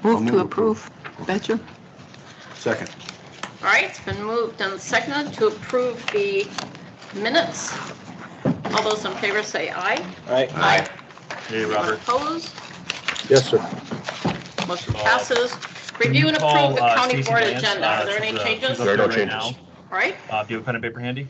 Move to approve. Betcha. Second. All right, it's been moved and seconded to approve the minutes. All those in favor say aye. Aye. Hey, Anyone Robert. opposed? Yes, sir. Motion passes. Review and Call, approve the county Stacey board Lance, agenda. Are there any she's, changes? she's All up There are no there right changes. now. right, Do you have a pen and paper handy?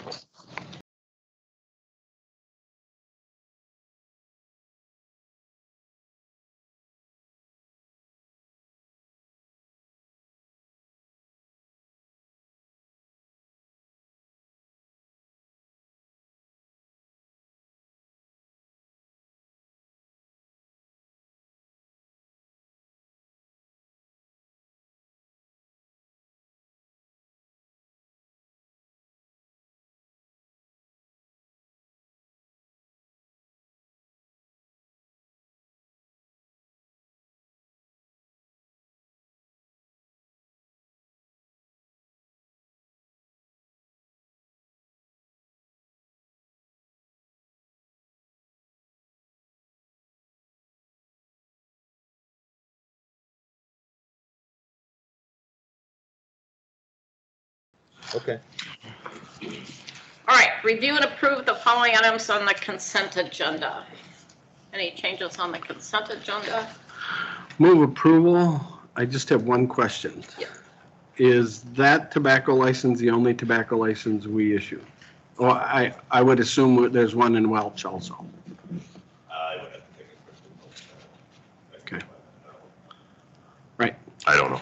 Okay. all right, review and approve the following items on the consent agenda. Any changes on the consent agenda? Move approval. I just have one question. Yeah. Is that tobacco license the only tobacco license we issue? Oh, I would assume there's one in Welch also. Okay. Right. I don't know.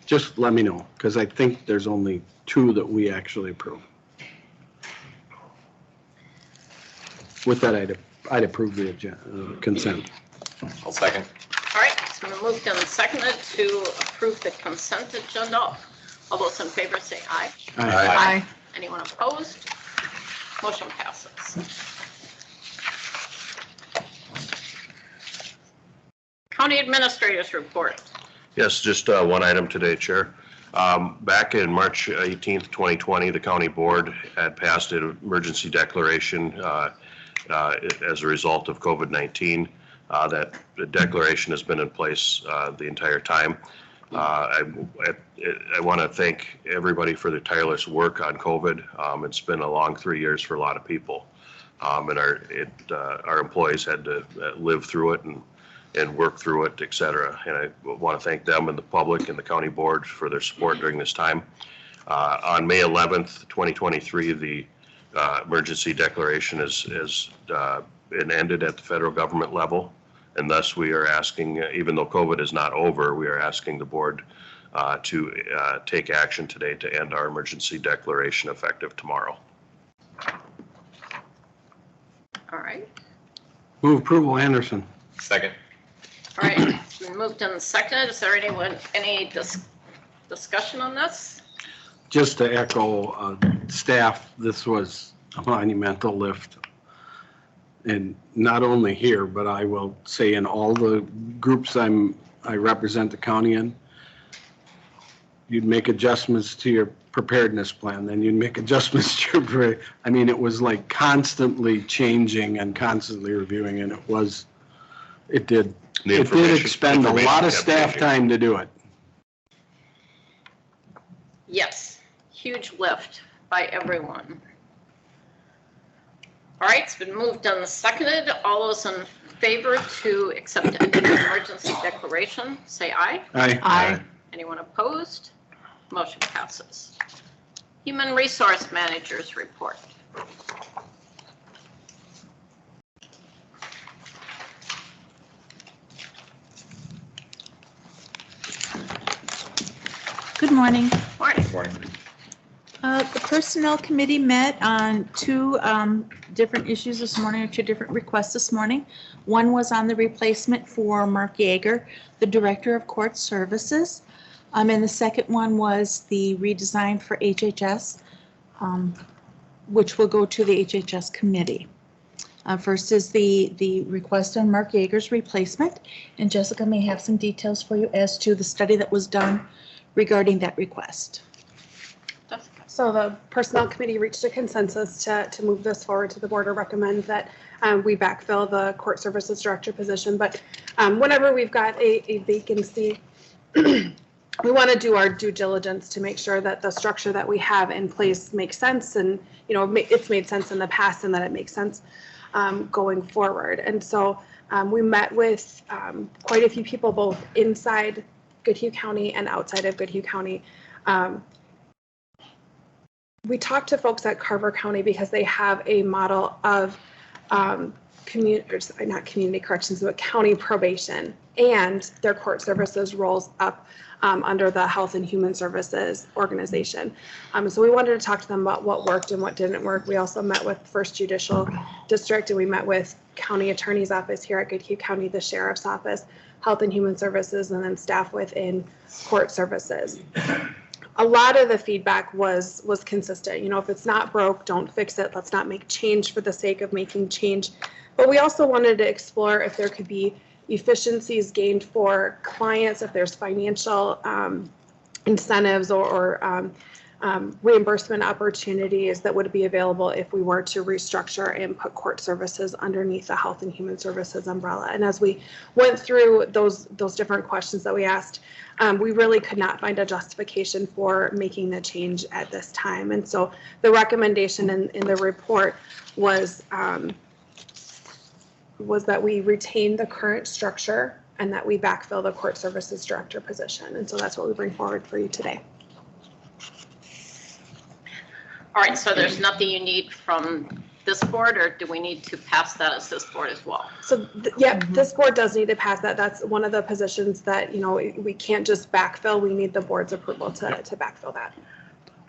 Just let me know, because I think there's only two that we actually approve. With that, I'd approve the consent. I'll second. All right, it's been moved and seconded to approve the consent agenda. All those in favor say aye. Aye. Anyone opposed? Motion passes. County Administrator's Report. Yes, just one item today, Chair. Back in March 18th, 2020, the county board had passed an emergency declaration as a result of COVID-19. That the declaration has been in place the entire time. I want to thank everybody for their tireless work on COVID. It's been a long 3 years for a lot of people. And our employees had to live through it and work through it, et cetera. And I want to thank them and the public and the county board for their support during this time. On May 11th, 2023, the emergency declaration is ended at the federal government level. And thus we are asking, even though COVID is not over, we are asking the board to take action today to end our emergency declaration effective tomorrow. All right. Move approval, Anderson. Second. All right, it's been moved and seconded. Is there any discussion on this? Just to echo staff, this was a monumental lift. And not only here, but I will say in all the groups I represent the county in, you'd make adjustments to your preparedness plan, then you'd make adjustments to your, I mean, it was like constantly changing and constantly reviewing, and it did expend a lot of staff time to do it. Yes, huge lift by everyone. All right, it's been moved and seconded. All those in favor to accept the emergency declaration, say aye. Aye. Aye. Anyone opposed? Motion passes. Human Resource Managers Report. Good morning. Morning. The Personnel Committee met on two different issues this morning, or two different requests this morning. One was on the replacement for Mark Yeager, the Director of Court Services. And the second one was the redesign for HHS, which will go to the HHS committee. First is the request on Mark Yeager's replacement, and Jessica may have some details for you as to the study that was done regarding that request. So the Personnel Committee reached a consensus to move this forward to the board, or recommend that we backfill the Court Services Director position. But whenever we've got a vacancy, we want to do our due diligence to make sure that the structure that we have in place makes sense, and it's made sense in the past, and that it makes sense going forward. And so we met with quite a few people, both inside Goodhue County and outside of Goodhue County. We talked to folks at Carver County because they have a model of not community corrections, but county probation, and their court services rolls up under the Health and Human Services organization. So we wanted to talk to them about what worked and what didn't work. We also met with First Judicial District, and we met with County Attorney's Office here at Goodhue County, the Sheriff's Office, Health and Human Services, and then staff within court services. A lot of the feedback was consistent. If it's not broke, don't fix it. Let's not make change for the sake of making change. But we also wanted to explore if there could be efficiencies gained for clients, if there's financial incentives or reimbursement opportunities that would be available if we were to restructure and put court services underneath the Health and Human Services umbrella. And as we went through those different questions that we asked, we really could not find a justification for making the change at this time. And so the recommendation in the report was that we retain the current structure and that we backfill the court services director position. And so that's what we bring forward for you today. All right, so there's nothing you need from this board, or do we need to pass that as this board as well? So this board does need to pass that. That's one of the positions that, we can't just backfill. We need the board's approval to backfill that.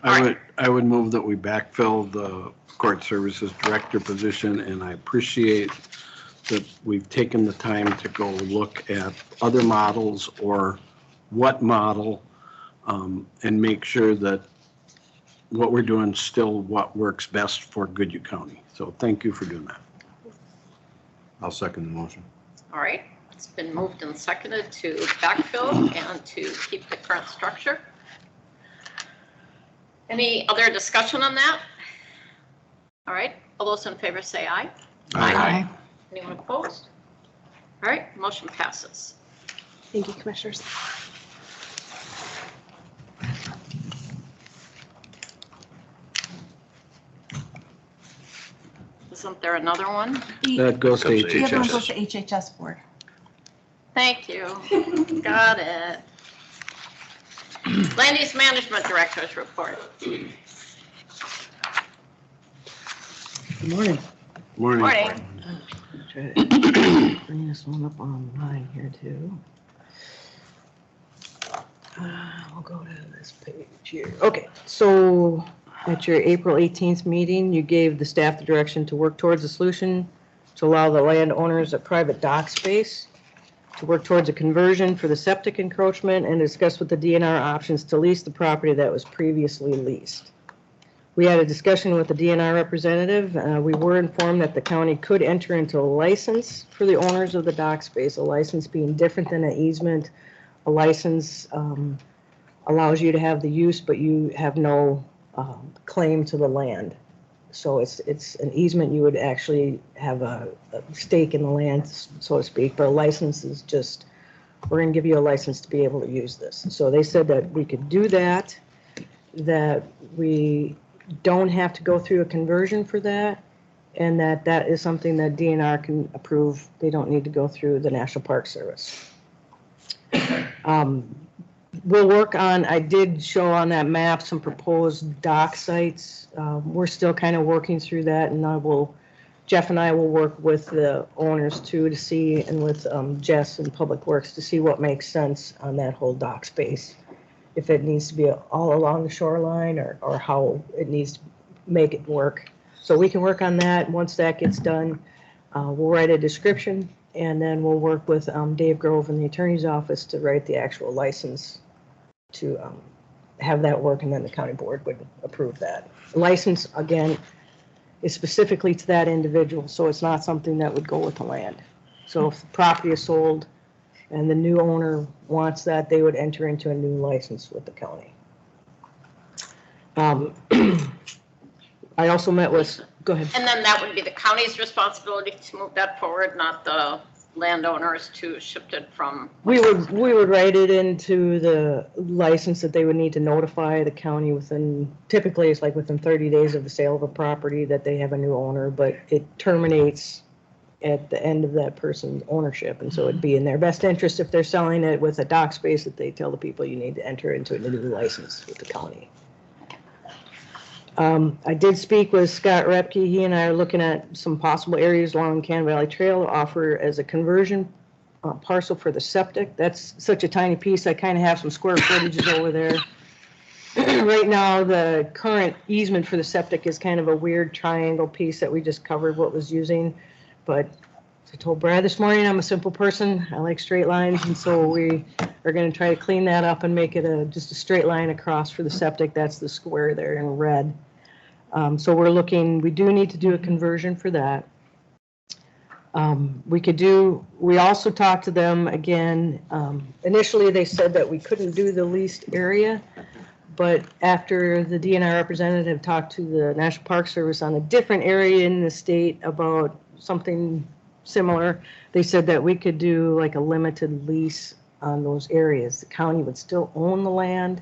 I would move that we backfill the court services director position, and I appreciate that we've taken the time to go look at other models or what model, and make sure that what we're doing is still what works best for Goodhue County. So thank you for doing that. I'll second the motion. All right, it's been moved and seconded to backfill and to keep the current structure. Any other discussion on that? All right, all those in favor say aye. Aye. Anyone opposed? All right, motion passes. Thank you, Commissioners. Isn't there another one? That goes to Comes to The other one HHS. goes to HHS board. Thank you. Got it. Land Use Management Director's report. Good morning. Morning. Morning. Try to bring this one up online here too. I'll go to this page here. Okay, so at your April 18th meeting, you gave the staff the direction to work towards a solution to allow the landowners of private dock space to work towards a conversion for the septic encroachment and discuss with the DNR options to lease the property that was previously leased. We had a discussion with the DNR representative. We were informed that the county could enter into a license for the owners of the dock space, a license being different than an easement. A license allows you to have the use, but you have no claim to the land. So it's an easement. You would actually have a stake in the land, so to speak, but a license is just, we're going to give you a license to be able to use this. So they said that we could do that we don't have to go through a conversion for that, and that is something that DNR can approve. They don't need to go through the National Park Service. We'll work on, I did show on that map some proposed dock sites. We're still kind of working through that, and Jeff and I will work with the owners too to see, and with Jess and Public Works to see what makes sense on that whole dock space. If it needs to be all along the shoreline or how it needs to make it work. So we can work on that. Once that gets done, we'll write a description, and then we'll work with Dave Grove in the attorney's office to write the actual license to have that work, and then the county board would approve that. The license, again, is specifically to that individual, so it's not something that would go with the land. So if the property is sold and the new owner wants that, they would enter into a new license with the county. I also met with, go ahead. And then that would be the county's responsibility to move that forward, not the landowners to shift it from? We would write it into the license that they would need to notify the county within, typically it's like within 30 days of the sale of a property that they have a new owner, but it terminates at the end of that person's ownership. And so it'd be in their best interest if they're selling it with a dock space that they tell the people you need to enter into a new license with the county. I did speak with Scott Repke. He and I are looking at some possible areas along Cannon Valley Trail to offer as a conversion parcel for the septic. That's such a tiny piece. I kind of have some square footages over there. Right now, the current easement for the septic is kind of a weird triangle piece that we just covered what was using. But as I told Brad this morning, I'm a simple person. I like straight lines, and so we are going to try to clean that up and make it just a straight line across for the septic. That's the square there in red. So we do need to do a conversion for that. We also talked to them again. Initially, they said that we couldn't do the leased area, but after the DNR representative talked to the National Park Service on a different area in the state about something similar, they said that we could do like a limited lease on those areas. The county would still own the land,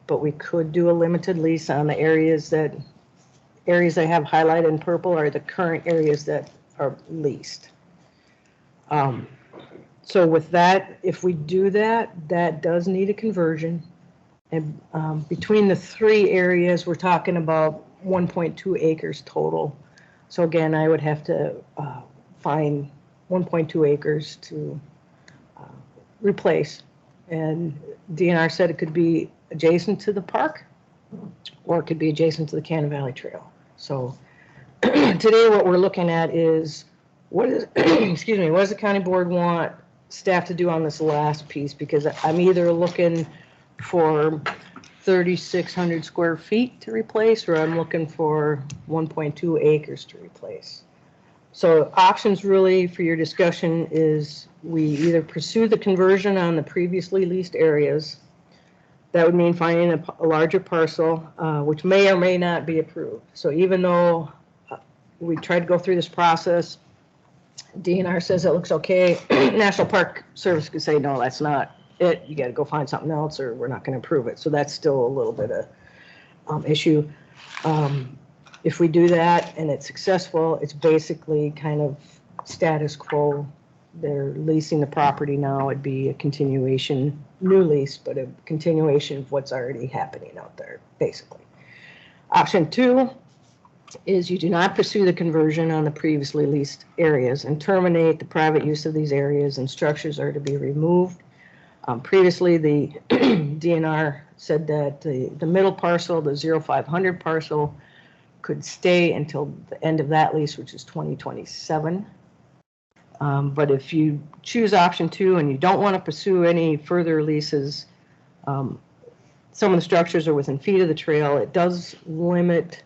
but we could do a limited lease on the areas I have highlighted in purple are the current areas that are leased. So with that, if we do that, that does need a conversion. And between the three areas, we're talking about 1.2 acres total. So again, I would have to find 1.2 acres to replace. And DNR said it could be adjacent to the park, or it could be adjacent to the Cannon Valley Trail. So today what we're looking at is what does the county board want staff to do on this last piece? Because I'm either looking for 3,600 square feet to replace, or I'm looking for 1.2 acres to replace. So options really for your discussion is we either pursue the conversion on the previously leased areas. That would mean finding a larger parcel, which may or may not be approved. So even though we tried to go through this process, DNR says it looks okay, National Park Service could say, no, that's not it. You got to go find something else or we're not going to approve it. So that's still a little bit of issue. If we do that and it's successful, it's basically kind of status quo. They're leasing the property now. It'd be a continuation, new lease, but a continuation of what's already happening out there, basically. Option 2 is you do not pursue the conversion on the previously leased areas and terminate the private use of these areas, and structures are to be removed. Previously, the DNR said that the middle parcel, the 0500 parcel, could stay until the end of that lease, which is 2027. But if you choose option 2 and you don't want to pursue any further leases, some of the structures are within feet of the trail. It does limit,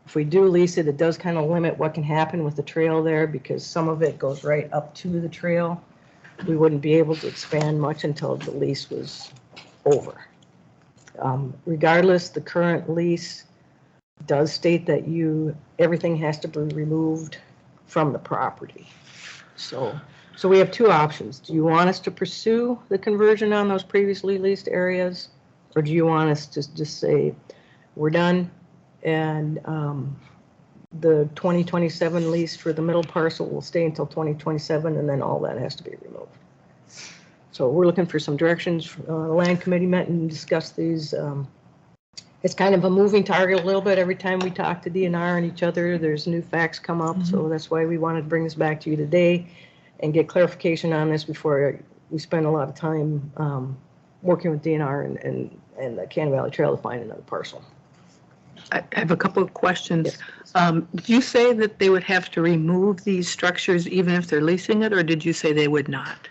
if we do lease it, it does kind of limit what can happen with the trail there because some of it goes right up to the trail. We wouldn't be able to expand much until the lease was over. Regardless, the current lease does state that everything has to be removed from the property. So we have two options. Do you want us to pursue the conversion on those previously leased areas? Or do you want us to just say, we're done and the 2027 lease for the middle parcel will stay until 2027 and then all that has to be removed? So we're looking for some directions. The land committee met and discussed these. It's kind of a moving target a little bit every time we talk to DNR and each other. There's new facts come up, so that's why we wanted to bring this back to you today and get clarification on this before we spend a lot of time working with DNR and the Cannon Valley Trail to find another parcel. I have a couple of questions. Yes. Did you say that they would have to remove these structures even if they're leasing it, or did you say they would not?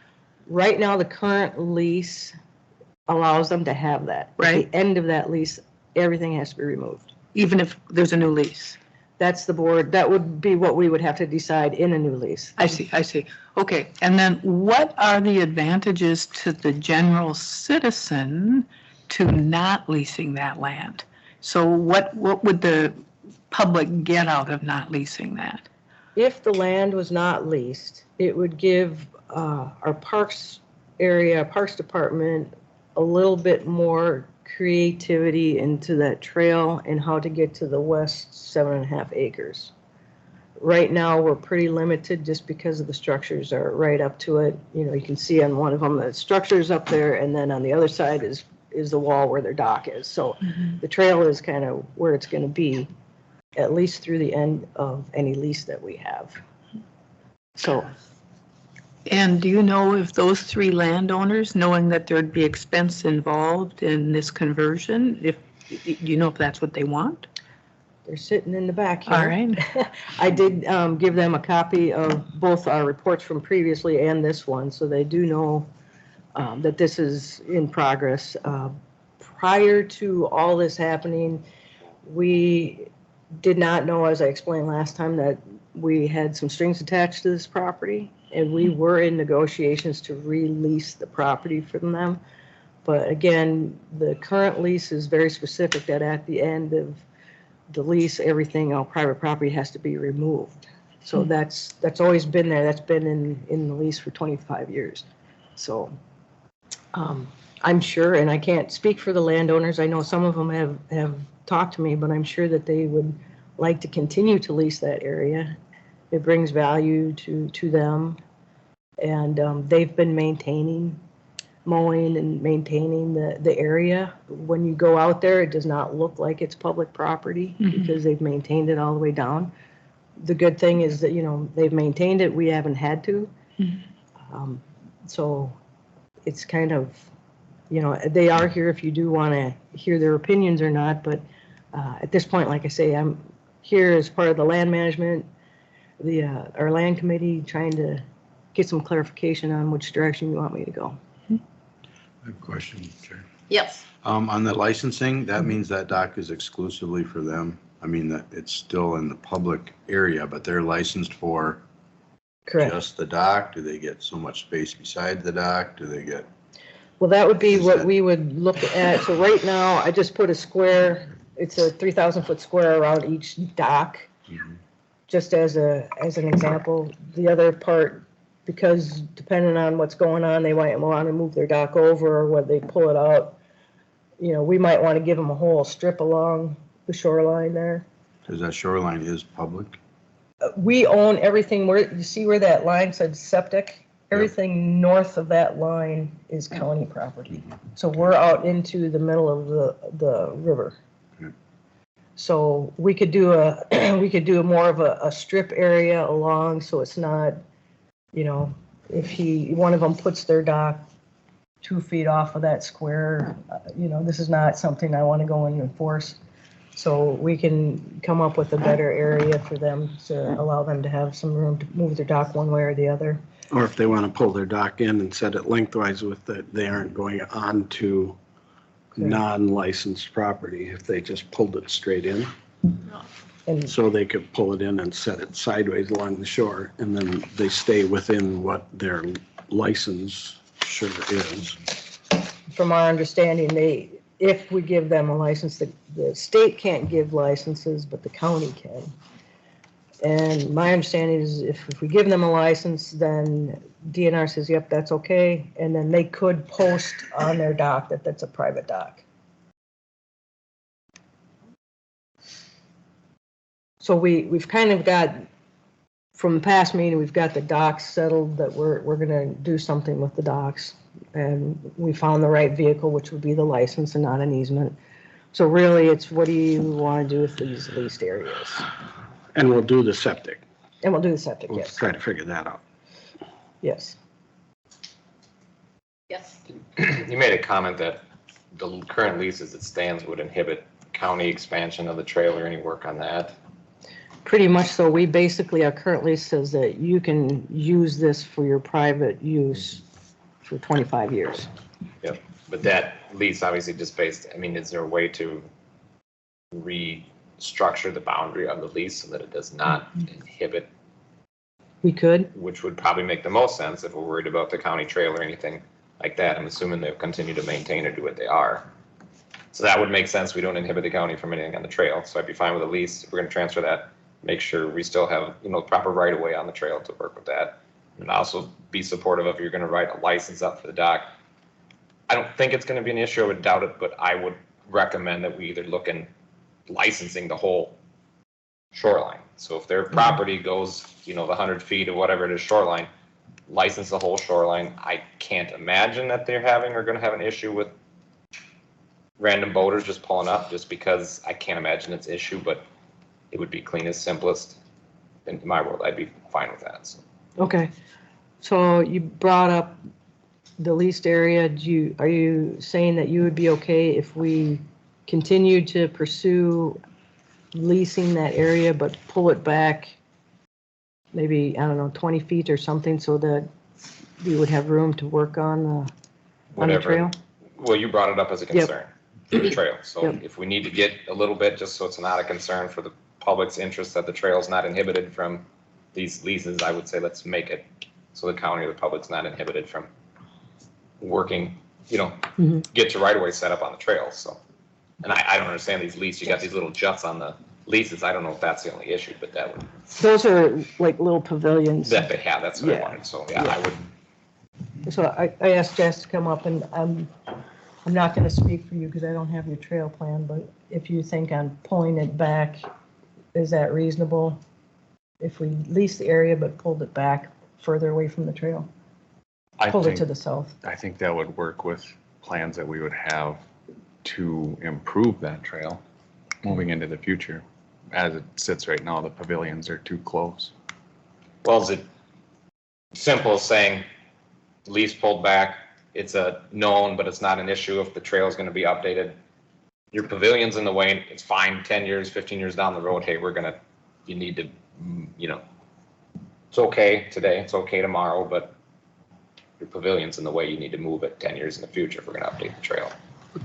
Right now, the current lease allows them to have that. Right. At the end of that lease, everything has to be removed. Even if there's a new lease? That's the board. That would be what we would have to decide in a new lease. I see. Okay, and then what are the advantages to the general citizen to not leasing that land? So what would the public get out of not leasing that? If the land was not leased, it would give our parks area, parks department, a little bit more creativity into that trail and how to get to the west 7.5 acres. Right now, we're pretty limited just because of the structures are right up to it. You know, you can see on one of them, the structure's up there, and then on the other side is the wall where their dock is. So the trail is kind of where it's going to be, at least through the end of any lease that we have. So, And do you know if those three landowners, knowing that there'd be expense involved in this conversion, do you know if that's what they want? they're sitting in the back here. All right. I did give them a copy of both our reports from previously and this one, so they do know that this is in progress. Prior to all this happening, we did not know, as I explained last time, that we had some strings attached to this property, and we were in negotiations to release the property from them. But again, the current lease is very specific that at the end of the lease, everything, all private property has to be removed. So that's always been there. That's been in the lease for 25 years. So I'm sure, and I can't speak for the landowners. I know some of them have talked to me, but I'm sure that they would like to continue to lease that area. It brings value to them. And they've been mowing and maintaining the area. When you go out there, it does not look like it's public property because they've maintained it all the way down. The good thing is that, you know, they've maintained it. We haven't had to. So it's kind of, you know, they are here if you do want to hear their opinions or not. But at this point, like I say, I'm here as part of the land management, our land committee, trying to get some clarification on which direction you want me to go. I have a question, Chair. Yes. On the licensing, that means that dock is exclusively for them. I mean, that it's still in the public area, but they're licensed for Correct. just the dock? Do they get so much space beside the dock? Do they get? Well, that would be Is what that- we would look at. So right now, I just put a square, it's a 3,000-foot square around each dock, just as an example. The other part, because depending on what's going on, they might want to move their dock over, or whether they pull it out. You know, we might want to give them a whole strip along the shoreline there. Because that shoreline is public? We own everything where, you see where that line said septic? Everything north of that line is county property. So we're out into the middle of the river. So we could do more of a strip area along, so it's not, you know, if one of them puts their dock 2 feet off of that square, you know, this is not something I want to go and enforce. So we can come up with a better area for them to allow them to have some room to move their dock one way or the other. Or if they want to pull their dock in and set it lengthwise with it, they aren't going onto non-licensed property if they just pulled it straight in. And So they could pull it in and set it sideways along the shore, and then they stay within what their license sure is. from our understanding, if we give them a license, the state can't give licenses, but the county can. And my understanding is if we give them a license, then DNR says, yep, that's okay. And then they could post on their dock that that's a private dock. So we've kind of got, from the past meeting, we've got the docks settled that we're going to do something with the docks. And we found the right vehicle, which would be the license and not an easement. So really, it's what do you want to do with these leased areas? And we'll do the septic. And we'll do the septic, We'll yes. try to figure that out. Yes. Yes. You made a comment that the current lease as it stands would inhibit county expansion of the trail or any work on that. Pretty much so. We basically, our current lease says that you can use this for your private use for 25 years. Yep. But that lease obviously just based, I mean, is there a way to restructure the boundary of the lease so that it does not inhibit, We could. which would probably make the most sense if we're worried about the county trail or anything like that. I'm assuming they'll continue to maintain or do what they are. So that would make sense. We don't inhibit the county from anything on the trail. So I'd be fine with a lease. If we're going to transfer that, make sure we still have, you know, proper right of way on the trail to work with that. And also be supportive of, you're gonna write a license up for the dock. I don't think it's gonna be an issue, I would doubt it, but I would recommend that we either look in licensing the whole shoreline. So if their property goes, the 100 feet or whatever it is shoreline, license the whole shoreline. I can't imagine that they're having or gonna have an issue with random boaters just pulling up, just because I can't imagine it's an issue, but it would be cleanest, simplest. In my world, I'd be fine with that, so. Okay, so you brought up the leased area. Are you saying that you would be okay if we continued to pursue leasing that area, but pull it back maybe, I don't know, 20 feet or something, so that you would have room to work on the Whatever. trail? Well, you brought it up as a concern for the trail, so Yep. if we need to get a little bit, just so it's not a concern for the public's interest, that the trail's not inhibited from these leases, I would say let's make it so the county or the public's not inhibited from working, get your right of way set up on the trail, so. And I don't understand these leases, you got these little juts on the leases, I don't know if that's the only issue, but that would, Those are like little pavilions. that they have, that's what I Yeah. wanted, so yeah, I would. So I asked Jess to come up, and I'm not gonna speak for you because I don't have your trail plan, but if you think on pulling it back, is that reasonable? If we leased the area but pulled it back further away from the trail, I pulled it to think, the south? I think that would work with plans that we would have to improve that trail moving into the future. As it sits right now, the pavilions are too close. Well, is it simple as saying lease pulled back, it's a known, but it's not an issue if the trail is gonna be updated? Your pavilion's in the way, it's fine, 10 years, 15 years down the road, hey, you need to, it's okay today, it's okay tomorrow, but your pavilion's in the way, you need to move it 10 years in the future if we're gonna update the trail.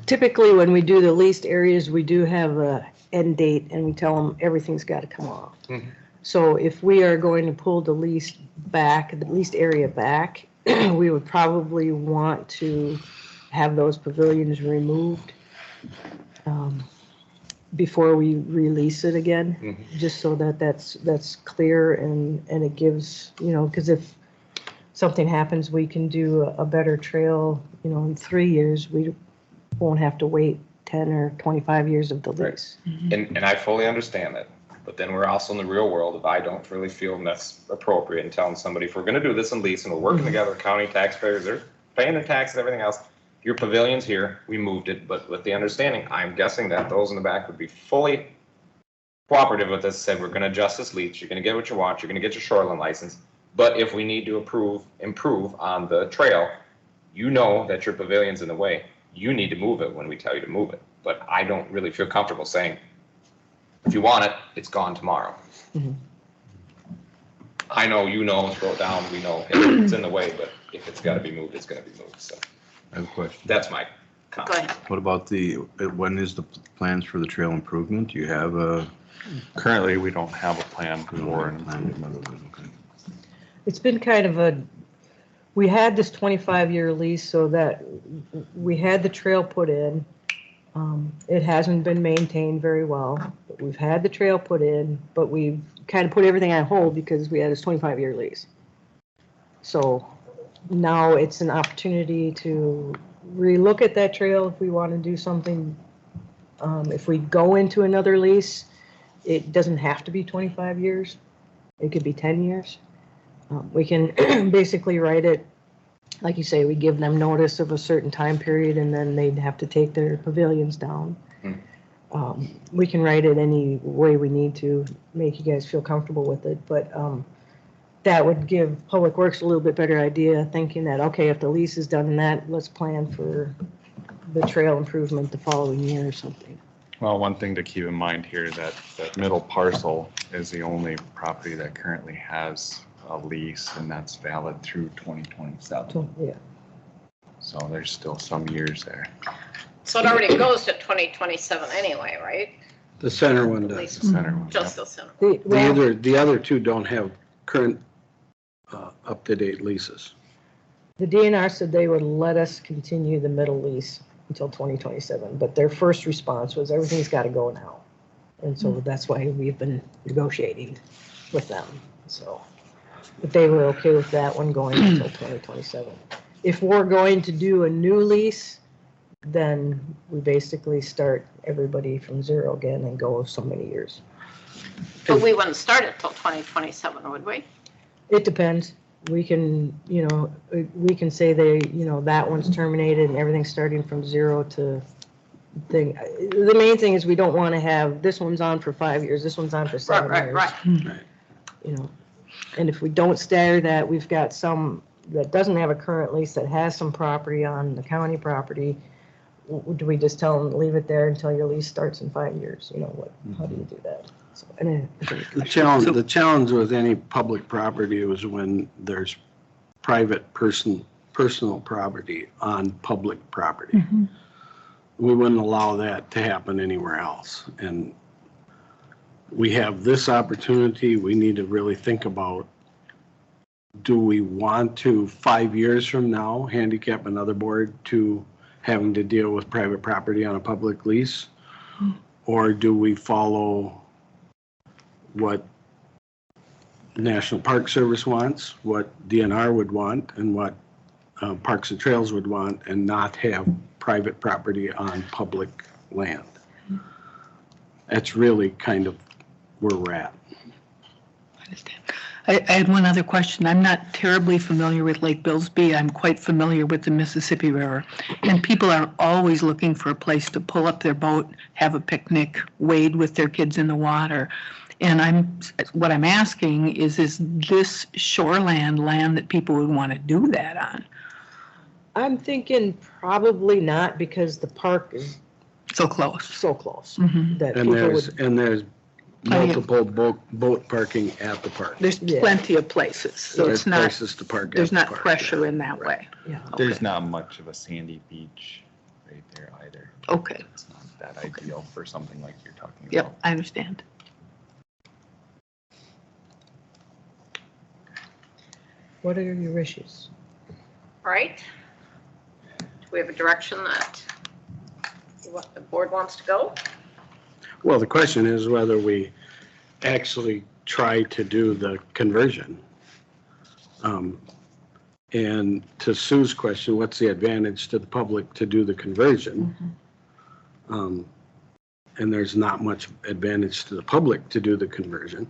Typically, when we do the leased areas, we do have a end date, and we tell them everything's got to come off. Mhm. So if we are going to pull the leased area back, we would probably want to have those pavilions removed before we release it again, just so that that's clear and it gives, because if something happens, we can do a better trail, in 3 years. We won't have to wait 10 or 25 years of the lease. And I fully understand that, but then we're also in the real world if I don't really feel that's appropriate in telling somebody, if we're gonna do this in lease and we're working together, county taxpayers, they're paying their taxes and everything else, your pavilion's here, we moved it, but with the understanding, I'm guessing that those in the back would be fully cooperative with this, said, we're gonna adjust this lease, you're gonna get what you want, you're gonna get your shoreline license, but if we need to improve on the trail, that your pavilion's in the way, you need to move it when we tell you to move it. But I don't really feel comfortable saying, if you want it, it's gone tomorrow. I know, it's wrote down, we know it's in the way, but if it's gotta be moved, it's gonna be moved, so I have a question. that's my Go comment. ahead. What about when is the plans for the trail improvement? Do you have a? Currently, we don't have a plan we don't for have a an plan. improvement. Okay. It's been kind of we had this 25-year lease so that we had the trail put in. It hasn't been maintained very well, but we've had the trail put in, but we've kind of put everything on hold because we had this 25-year lease. So now it's an opportunity to relook at that trail if we want to do something. If we go into another lease, it doesn't have to be 25 years. It could be 10 years. We can basically write it, like you say, we give them notice of a certain time period and then they'd have to take their pavilions down. We can write it any way we need to make you guys feel comfortable with it, but that would give Public Works a little bit better idea, thinking that, okay, if the lease is done and that, let's plan for the trail improvement the following year or something. Well, one thing to keep in mind here is that middle parcel is the only property that currently has a lease, and that's valid through 2027. So, yeah. So there's still some years there. So it already goes to 2027 anyway, right? The center one At does. least The center one. just the center. The other two don't have current up-to-date leases. The DNR said they would let us continue the middle lease until 2027, but their first response was everything's got to go now. And so that's why we've been negotiating with them, so. But they were okay with that one going until 2027. If we're going to do a new lease, then we basically start everybody from zero again and go so many years. But we wouldn't start it till 2027, would we? It depends. We can, you know, we can say that one's terminated and everything's starting from zero to thing. The main thing is we don't want to have, this one's on for 5 years, this one's on for 7 years. Right. You know, and if we don't stagger that, we've got some that doesn't have a current lease that has some property on the county property. Do we just tell them, leave it there until your lease starts in 5 years? You know, how do you do that? So, The challenge with any public property is when there's private personal property on public property. We wouldn't allow that to happen anywhere else. And we have this opportunity, we need to really think about, do we want to, 5 years from now, handicap another board to having to deal with private property on a public lease? Or do we follow what National Park Service wants, what DNR would want, and what Parks and Trails would want, and not have private property on public land? That's really kind of where we're at. I understand. I had one other question. I'm not terribly familiar with Lake Billsby. I'm quite familiar with the Mississippi River. And people are always looking for a place to pull up their boat, have a picnic, wade with their kids in the water. And what I'm asking is this shoreland land that people would want to do that on? I'm thinking probably not, because the park is So close. so close Mhm. that And people would. there's Plenty of- multiple boat parking at the park. There's Yeah. plenty of places, so There's it's not, places to park at there's the not park, pressure yeah. in that way. Yeah. There's Okay. not much of a sandy beach right there either. Okay, It's not that ideal for something like you're talking about. yep, I understand. What are your wishes? Right? Do we have a direction that what the board wants to go? Well, the question is whether we actually try to do the conversion. And to Sue's question, what's the advantage to the public to do the conversion? And there's not much advantage to the public to do the conversion.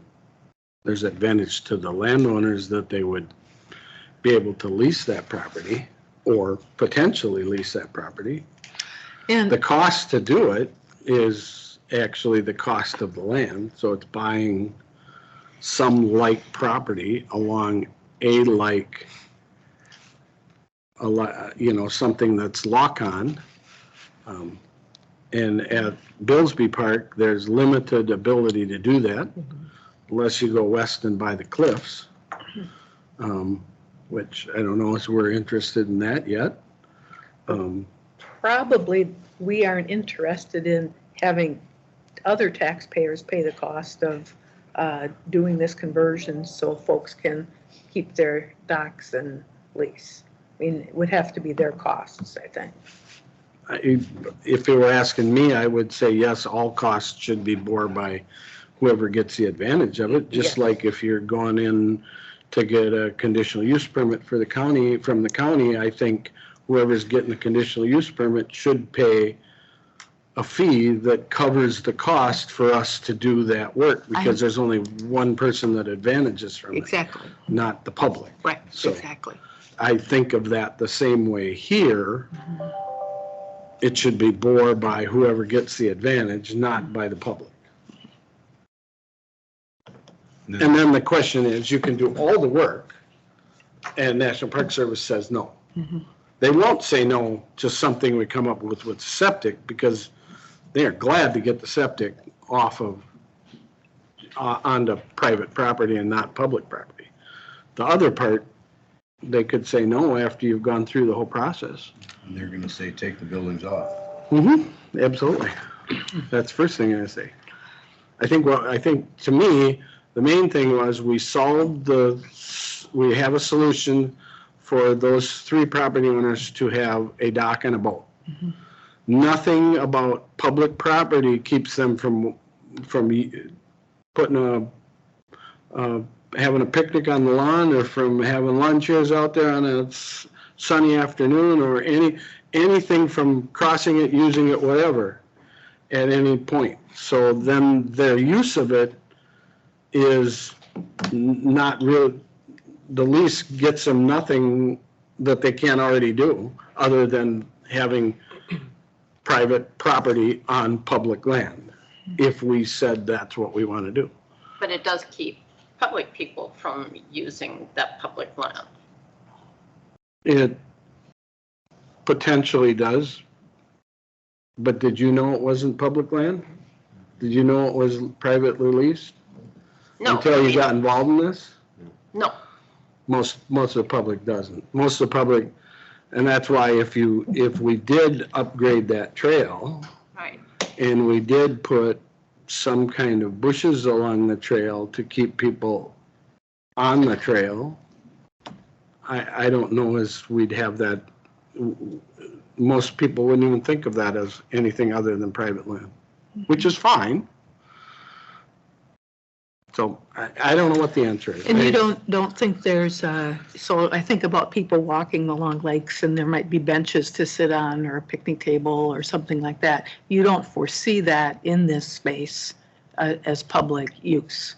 There's advantage to the landowners that they would be able to lease that property or potentially lease that property. And The cost to do it is actually the cost of the land, so it's buying some like property along a like, something that's lock-on. And at Billsby Park, there's limited ability to do that unless you go west and buy the cliffs, which I don't know if we're interested in that yet. probably we aren't interested in having other taxpayers pay the cost of doing this conversion so folks can keep their docks and lease. I mean, it would have to be their costs, I think. If you were asking me, I would say yes, all costs should be borne by whoever gets the advantage of it. Just like if you're going in to get a conditional use permit for the county, from the county, I think whoever's getting the conditional use permit should pay a fee that covers the cost for us to do that work, because there's only one person that advantages from it, Exactly, not the public. right, So- exactly. I think of that the same way here. It should be borne by whoever gets the advantage, not by the public. And then the question is, you can do all the work, and National Park Service says no. They won't say no to something we come up with septic, because they are glad to get the septic off of, onto private property and not public property. The other part, they could say no after you've gone through the whole process. And they're gonna say, take the buildings off. Absolutely. That's the first thing I say. I think to me, the main thing was we have a solution for those three property owners to have a dock and a boat. Nothing about public property keeps them from putting having a picnic on the lawn, or from having lawn chairs out there on a sunny afternoon, or anything from crossing it, using it, whatever, at any point. So then their use of it is not real, the lease gets them nothing that they can't already do, other than having private property on public land, if we said that's what we want to do. But it does keep public people from using that public land. It potentially does, but did you know it wasn't public land? Did you know it was privately leased? No. Until you got involved in this? No. Most of the public doesn't. Most of the public, and that's why if we did upgrade that trail, Right. and we did put some kind of bushes along the trail to keep people on the trail, I don't know as we'd have that. Most people wouldn't even think of that as anything other than private land, which is fine. So I don't know what the answer is. And you don't think there's, so I think about people walking along lakes and there might be benches to sit on or a picnic table or something like that. You don't foresee that in this space as public use?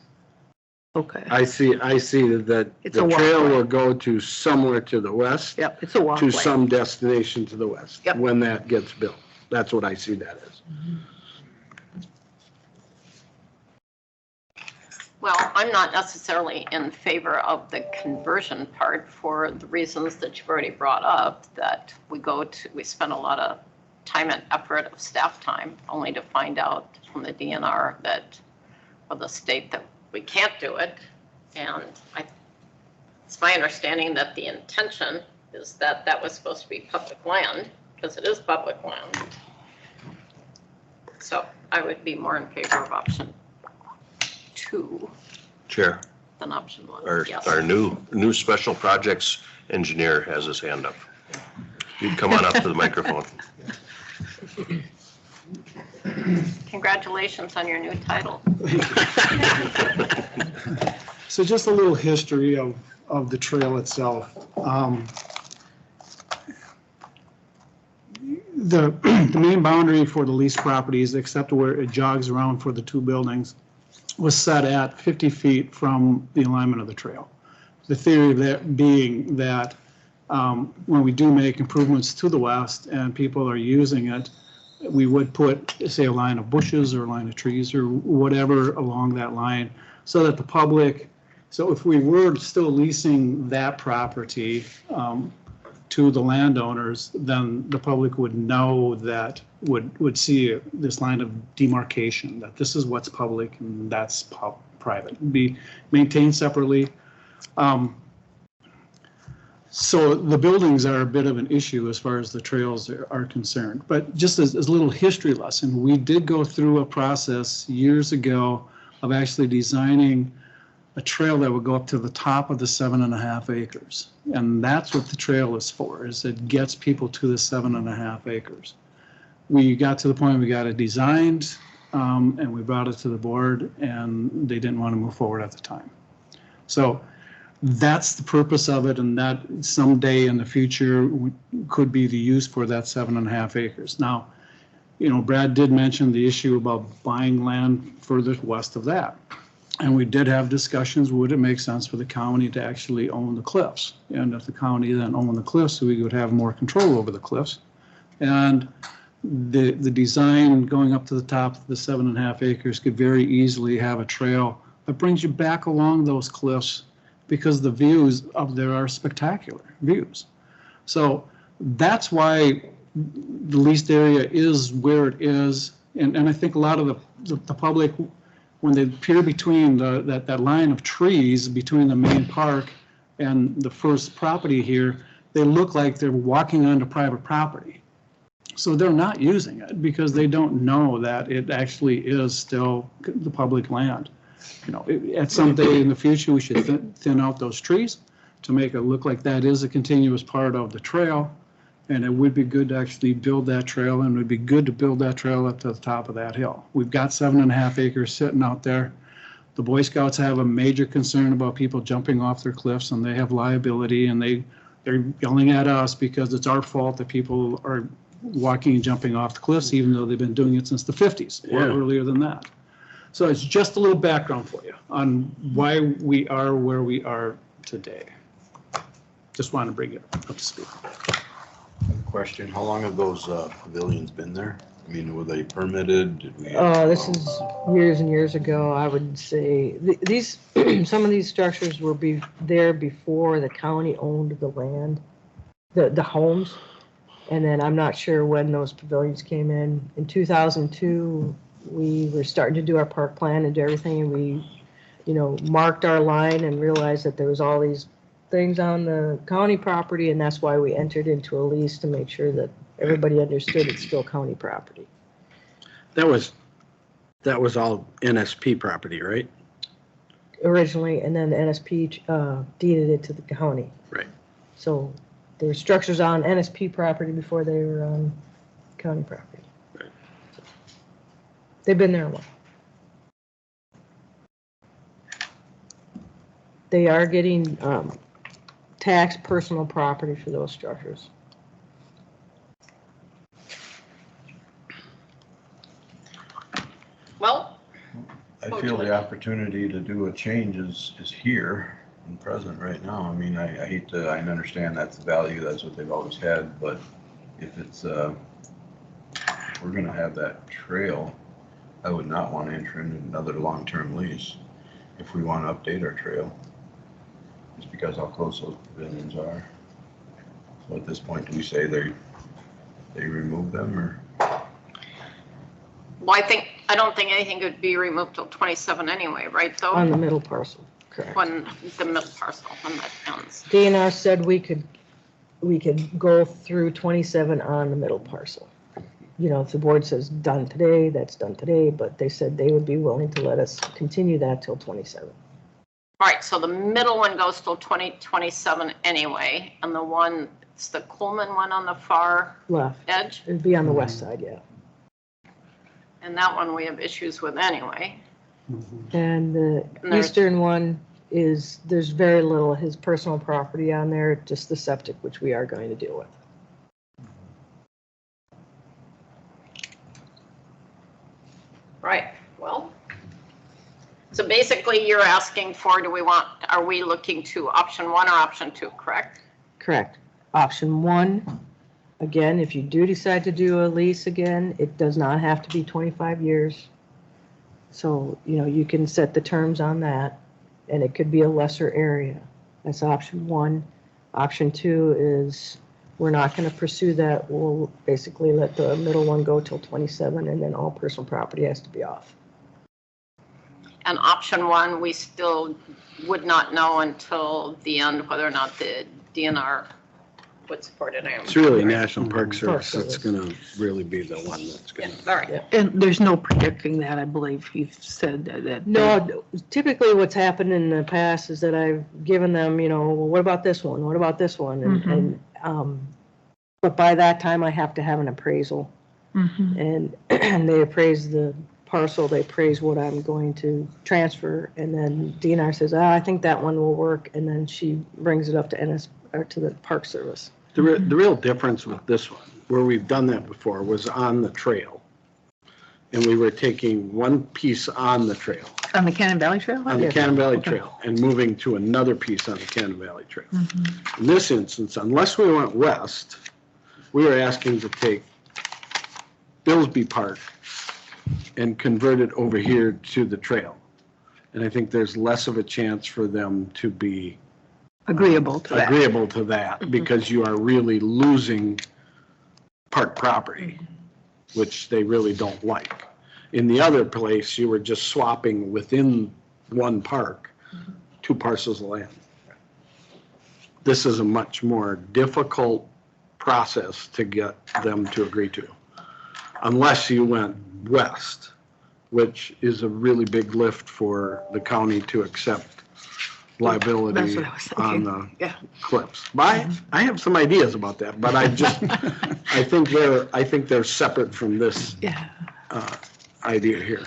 Okay. I see that It's the a trail walkway. will go to somewhere to the west, Yep, it's a walkway. to some destination to the west, Yep. when that gets built. That's what I see that as. Well, I'm not necessarily in favor of the conversion part for the reasons that you've already brought up, that we spend a lot of time and effort of staff time only to find out from the DNR that, or the state, that we can't do it. And it's my understanding that the intention is that that was supposed to be public land, because it is public land. So I would be more in favor of option 2 Chair, than option 1. our, Yes. our new special projects engineer has his hand up. You can come on up to the microphone. Congratulations on your new title. So just a little history of the trail itself. The main boundary for the leased properties, except where it jogs around for the 2 buildings, was set at 50 feet from the alignment of the trail. The theory of that being that when we do make improvements to the west and people are using it, we would put, say, a line of bushes or a line of trees or whatever along that line, so that the public, so if we were still leasing that property to the landowners, then the public would know that, would see this line of demarcation, that this is what's public and that's private, be maintained separately. So the buildings are a bit of an issue as far as the trails are concerned. But just as a little history lesson, we did go through a process years ago of actually designing a trail that would go up to the top of the 7.5 acres. And that's what the trail is for, is it gets people to the 7.5 acres. We got to the point we got it designed and we brought it to the board, and they didn't want to move forward at the time. So that's the purpose of it, and that someday in the future could be the use for that 7.5 acres. Now, you know, Brad did mention the issue about buying land further west of that. And we did have discussions, would it make sense for the county to actually own the cliffs? And if the county then owned the cliffs, we would have more control over the cliffs. And the design going up to the top of the 7.5 acres could very easily have a trail that brings you back along those cliffs, because the views up there are spectacular views. So that's why the leased area is where it is. And I think a lot of the public, when they peer between that line of trees between the main park and the first property here, they look like they're walking onto private property. So they're not using it because they don't know that it actually is still the public land. You know, at some day in the future, we should thin out those trees to make it look like that is a continuous part of the trail. And it would be good to actually build that trail, and it would be good to build that trail up to the top of that hill. We've got 7.5 acres sitting out there. The Boy Scouts have a major concern about people jumping off their cliffs, and they have liability, and they're yelling at us because it's our fault that people are walking and jumping off the cliffs, even though they've been doing it since the 50s or Yeah. earlier than that. So it's just a little background for you on why we are where we are today. Just want to bring it up to speed. Question, how long have those pavilions been there? I mean, were they permitted? Did we? This is years and years ago, I would say. These, some of these structures were there before the county owned the land, the homes. And then I'm not sure when those pavilions came in. In 2002, we were starting to do our park plan and do everything, and we, marked our line and realized that there was all these things on the county property, and that's why we entered into a lease to make sure that everybody understood it's still county property. That was all NSP property, right? Originally, and then the NSP deeded it to the county. Right. So there were structures on NSP property before they were on county property. Right. They've been there a while. They are getting taxed personal property for those structures. Well, I feel the opportunity to do a change is here and present right now. I mean, I hate to, I understand that's the value, that's what they've always had, but if it's, if we're gonna have that trail, I would not want to enter into another long-term lease if we want to update our trail. Just because how close those pavilions are. So at this point, do we say they remove them or? well, I don't think anything could be removed till 27 anyway, right, though? On the middle parcel, correct. When the middle parcel, when that ends. DNR said we could go through 27 on the middle parcel. If the board says done today, that's done today, but they said they would be willing to let us continue that till 27. All right, so the middle one goes till 2027 anyway, and the one, it's the Coleman one on the far Left, edge, it'd be on the west side, yeah. and that one we have issues with anyway. And the And there's- eastern one there's very little his personal property on there, just the septic, which we are going to deal with. Right, well, so basically you're asking for, are we looking to option 1 or option 2, correct? Correct. Option 1, again, if you do decide to do a lease again, it does not have to be 25 years. So, you can set the terms on that, and it could be a lesser area. That's option 1. Option 2 is we're not going to pursue that. We'll basically let the middle one go till 27, and then all personal property has to be off. And option 1, we still would not know until the end whether or not the DNR would support it. It's really National Park Service Service. that's gonna really be the one that's Yeah, gonna. all right. And there's no predicting that, I believe you've said that. No, typically what's happened in the past is that I've given them, well, what about this one? What about this one? But by that time I have to have an appraisal, and they appraise the parcel, they appraise what I'm going to transfer, and then DNR says, I think that one will work, and then she brings it up to to the Park Service. The real difference with this one, where we've done that before, was on the trail. And we were taking one piece on the trail, On the Cannon Valley Trail? on the Cannon Valley Trail, and moving to another piece on the Cannon Valley Trail. In this instance, unless we went west, we were asking to take Billsby Park and convert it over here to the trail. And I think there's less of a chance for them to be Agreeable to that. agreeable to that, because you are really losing park property, which they really don't like. In the other place, you were just swapping within one park, 2 parcels of land. This is a much more difficult process to get them to agree to, unless you went west, which is a really big lift for the county to accept liability That's what I was on thinking. the Yeah. cliffs. But I have some ideas about that, but I think they're separate from this Yeah. idea here.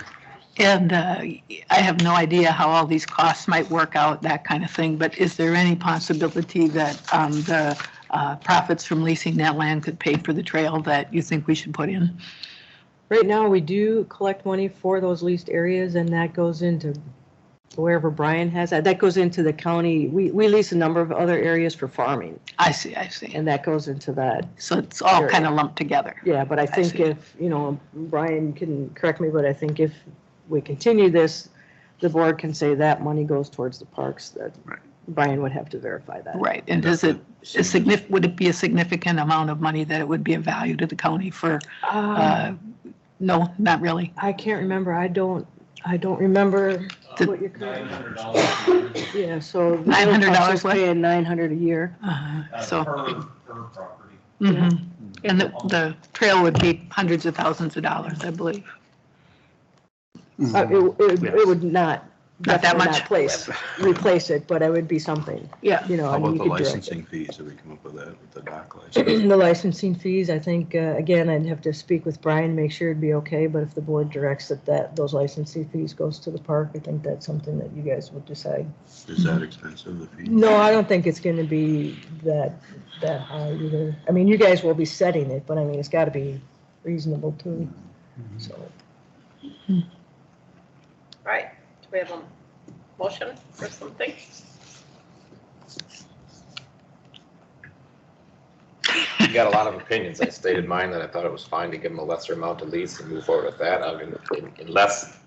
And I have no idea how all these costs might work out, that kind of thing, but is there any possibility that the profits from leasing that land could pay for the trail that you think we should put in? Right now, we do collect money for those leased areas, and that goes into wherever Brian has that. That goes into the county. We lease a number of other areas for farming, I see. and that goes into that. So it's all Area. kind of lumped together. Yeah, but I think see. if, Brian can correct me, but I think if we continue this, the board can say that money goes towards the parks, that Brian would have to verify that. Right, and would it be a significant amount of money that it would be of value to the county for, no, not really? I can't remember. I don't remember what your current. $900. Yeah, so. $900 what? Paying $900 a year. So, Per property. mhm. And the trail would be hundreds of thousands of dollars, I believe. It would not. Not that definitely much. Replace it, but it would be something, Yeah. How and about you the could direct it. licensing fees? Did we come up with that with the dock license? The licensing fees, I think, again, I'd have to speak with Brian, make sure it'd be okay, but if the board directs that those licensing fees goes to the park, I think that's something that you guys would decide. Is that expensive, the fee? No, I don't think it's gonna be that high either. I mean, you guys will be setting it, but I mean, it's gotta be reasonable too, so. Right, do we have a motion for something? You got a lot of opinions. I stated mine that I thought it was fine to give them a lesser amount to lease and move forward with that. I mean, unless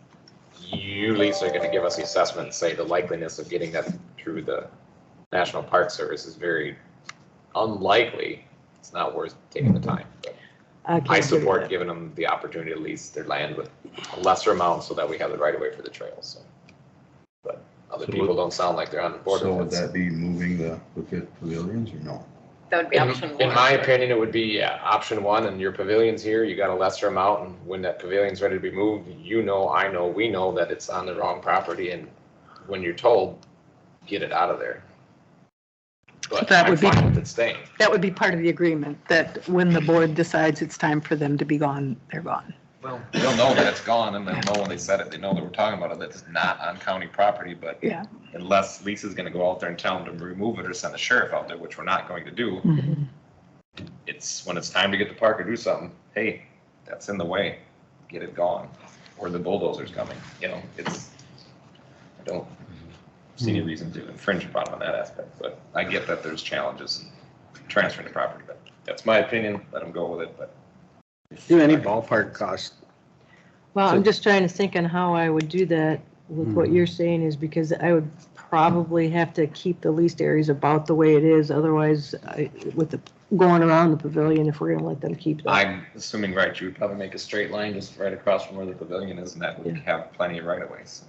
you, Lisa, are gonna give us the assessment and say the likeliness of getting that through the National Park Service is very unlikely, it's not worth taking the time. But can't I give you support that. giving them the opportunity to lease their land with a lesser amount so that we have the right of way for the trails. So, but other So people would- don't sound like they're on the board So with would it. that be moving the pavilions or no? That would be option one. In my opinion, it would be, yeah, option one, and your pavilion's here, you got a lesser amount, and when that pavilion's ready to be moved, I know, we know that it's on the wrong property, and when you're told, get it out of there. But That I'm would be- fine with it staying. That would be part of the agreement, that when the board decides it's time for them to be gone, they're gone. Well, they'll know that it's gone, and they'll know when they said it, they know that we're talking about it, that it's not on county property, but Yeah. unless Lisa's gonna go out there and tell them to remove it or send the sheriff out there, which we're not going to do, Mhm. it's, when it's time to get the park or do something, hey, that's in the way, get it gone, or the bulldozer's coming, it's, I don't see any reason to infringe upon them on that aspect, but I get that there's challenges in transferring the property, but that's my opinion, let them go with it, but. Do any ballpark cost? Well, I'm So- just trying to think on how I would do that with what you're saying is because I would probably have to keep the leased areas about the way it is. Otherwise, with the going around the pavilion, if we're gonna let them keep that. I'm assuming, right, you would probably make a straight line just right across from where the pavilion is, and that would Yeah. have plenty of right of ways.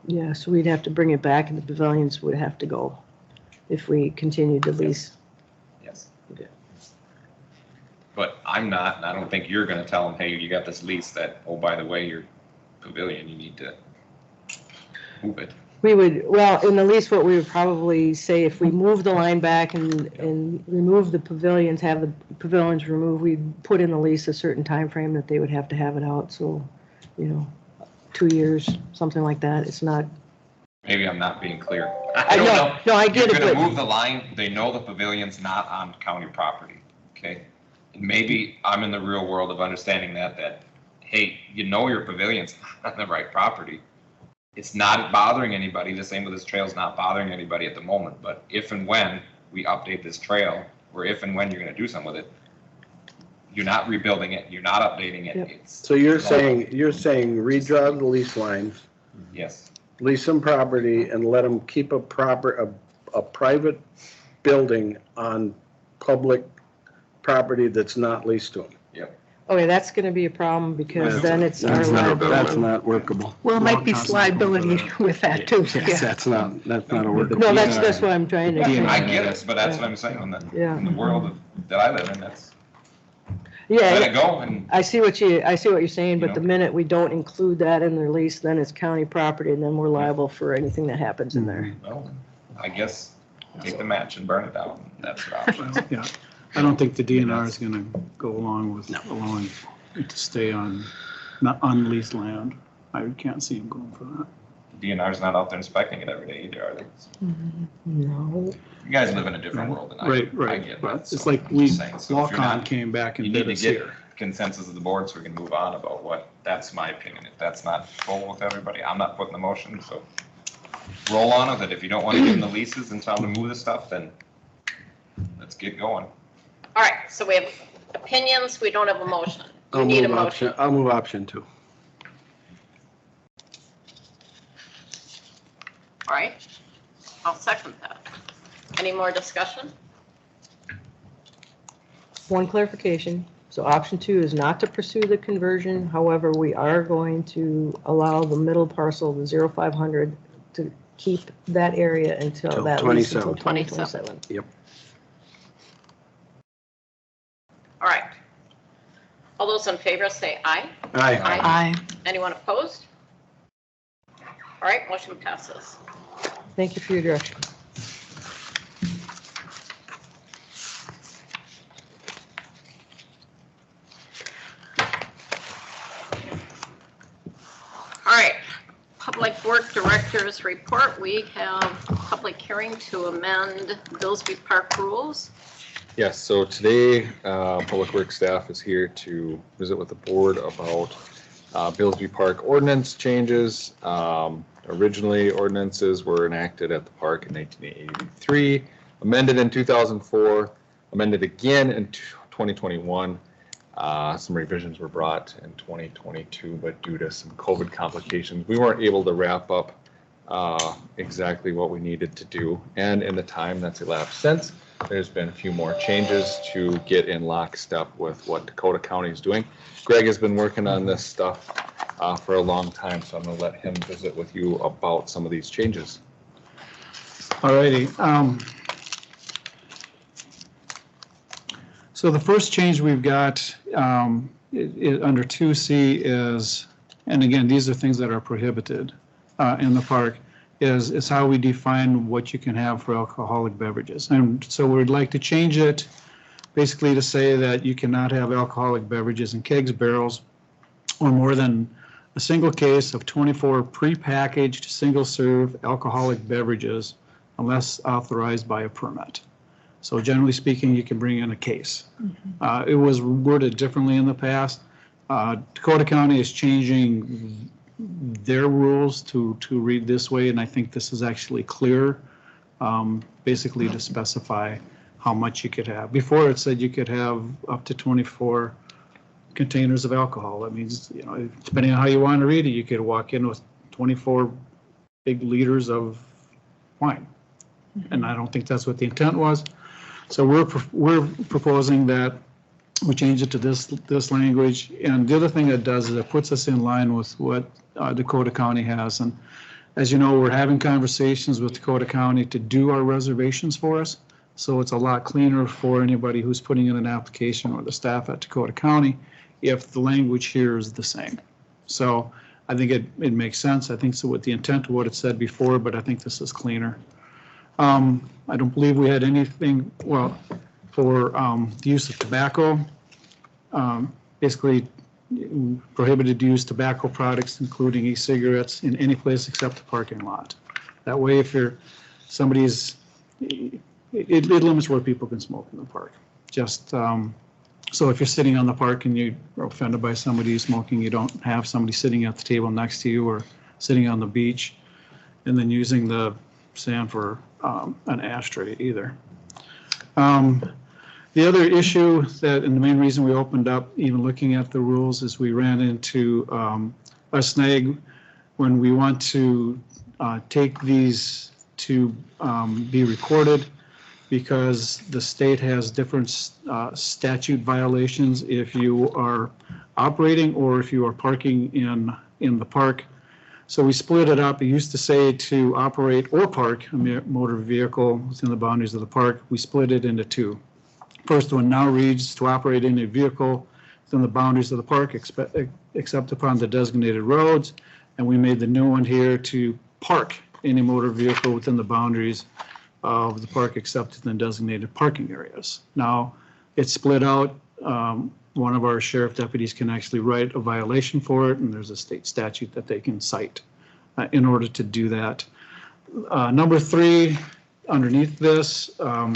Yeah, so we'd have to bring it back and the pavilions would have to go if we continued to lease. Yes. Okay. But I'm not, and I don't think you're gonna tell them, hey, you got this lease that, oh, by the way, your pavilion, you need to move it. We would, well, in the lease, what we would probably say, if we move the line back and remove the pavilions, have the pavilions removed, we'd put in the lease a certain time frame that they would have to have it out, so, 2 years, something like that. It's not, Maybe I'm not being clear. I don't know, no, I get it, You're gonna but- move the line, they know the pavilion's not on county property, okay? And maybe I'm in the real world of understanding that, hey, your pavilion's not on the right property. It's not bothering anybody, the same with this trail's not bothering anybody at the moment, but if and when we update this trail, or if and when you're gonna do something with it, you're not rebuilding it, you're not updating it, Yep. it's. So you're saying redraw the lease lines, Yes, lease some property and let them keep a private building on public property that's not leased to them. okay, that's gonna be a problem because then it's our That's not- liability. That's not workable. Well, it might be Well, liability with that too, Yes, yeah. that's not a workable. No, that's what I'm trying to I say. get it, but that's what I'm saying, in Yeah. the world that I live in, that's, Yeah, let it go, and I see what you're saying, but You the know. minute we don't include that in the lease, then it's county property and then we're liable for anything that happens in there. well, I guess take the match and burn it down. That's the option. Yeah, I don't think the DNR is gonna go along with allowing it to stay on, not unleased land. I can't see them going for that. DNR's not out there inspecting it every day either, are they? No. You guys live in a different world than I do. Right, I right. get But that. it's So like I'm we, just saying, so if you're Walcon not- came back You and need bid to us get here. consensus of the board so we can move on about what, that's my opinion. If that's not full with everybody, I'm not putting the motion, so roll on with it. If you don't want to give them the leases and tell them to move the stuff, then let's get going. All right, so we have opinions, we don't have a motion. We I'll need a move motion. I'll move option 2. All right, I'll second that. Any more discussion? One clarification. So option 2 is not to pursue the conversion. However, we are going to allow the middle parcel, the 0500, to keep that area until Till that lease until 27. 2027. All right. All those in favor say aye. Aye. Aye. Anyone opposed? All right, motion passes. Thank you for your direction. All right, Public Work Director's report. We have a public hearing to amend Billsby Park rules. Yes, so today, Public Works staff is here to visit with the board about Billsby Park ordinance changes. Originally, ordinances were enacted at the park in 1983, amended in 2004, amended again in 2021. Some revisions were brought in 2022, but due to some COVID complications, we weren't able to wrap up exactly what we needed to do. And in the time that's elapsed since, there's been a few more changes to get in lockstep with what Dakota County is doing. Greg has been working on this stuff for a long time, so I'm going to let him visit with you about some of these changes. All righty. So the first change we've got under 2C is, and again, these are things that are prohibited in the park, is how we define what you can have for alcoholic beverages. And so we'd like to change it basically to say that you cannot have alcoholic beverages in kegs, barrels, or more than a single case of 24 prepackaged single-serve alcoholic beverages unless authorized by a permit. So generally speaking, you can bring in a case. It was worded differently in the past. Dakota County is changing their rules to read this way, and I think this is actually clearer, basically to specify how much you could have. Before it said you could have up to 24 containers of alcohol. That means, you know, depending on how you want to read it, you could walk in with 24 big liters of wine. And I don't think that's what the intent was. So we're proposing that we change it to this language. And the other thing it does is it puts us in line with what Dakota County has. And as you know, we're having conversations with Dakota County to do our reservations for us. So it's a lot cleaner for anybody who's putting in an application or the staff at Dakota County if the language here is the same. So I think it makes sense. I think so with the intent of what it said before, but I think this is cleaner. I don't believe we had anything, well, for the use of tobacco. Basically prohibited to use tobacco products, including e-cigarettes, in any place except the parking lot. That way, if you're, somebody's, it limits where people can smoke in the park. Just, so if you're sitting on the park and you are offended by somebody smoking, you don't have somebody sitting at the table next to you or sitting on the beach and then using the sand for an ashtray either. The other issue that, and the main reason we opened up even looking at the rules, is we ran into a snag when we want to take these to be recorded, because the state has different statute violations if you are operating or if you are parking in the park. So we split it up. It used to say to operate or park a motor vehicle within the boundaries of the park. We split it into two. First one now reads to operate any vehicle within the boundaries of the park except upon the designated roads. And we made the new one here to park any motor vehicle within the boundaries of the park except in the designated parking areas. Now, it's split out one of our sheriff deputies can actually write a violation for it, and there's a state statute that they can cite in order to do that. Number 3, underneath this,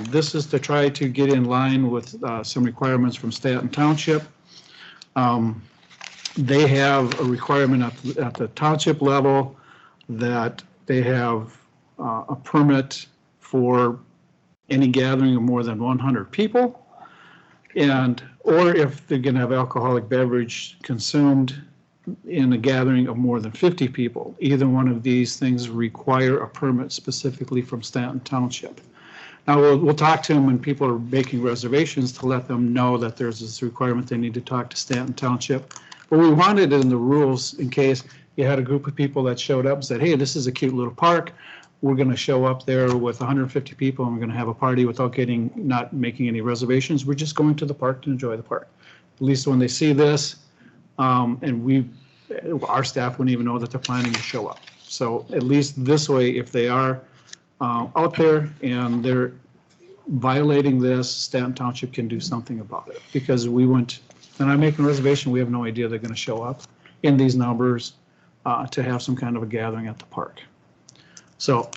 this is to try to get in line with some requirements from Stanton Township. They have a requirement at the township level that they have a permit for any gathering of more than 100 people, and or if they're going to have alcoholic beverage consumed in a gathering of more than 50 people. Either one of these things require a permit specifically from Stanton Township. Now, we'll talk to them when people are making reservations to let them know that there's this requirement they need to talk to Stanton Township. But we wanted it in the rules in case you had a group of people that showed up and said, hey, this is a cute little park. We're going to show up there with 150 people and we're going to have a party without not making any reservations. We're just going to the park to enjoy the park. At least when they see this, and our staff wouldn't even know that they're planning to show up. So at least this way, if they are out there and they're violating this, Stanton Township can do something about it. Because they're not making a reservation, we have no idea they're going to show up in these numbers to have some kind of a gathering at the park. So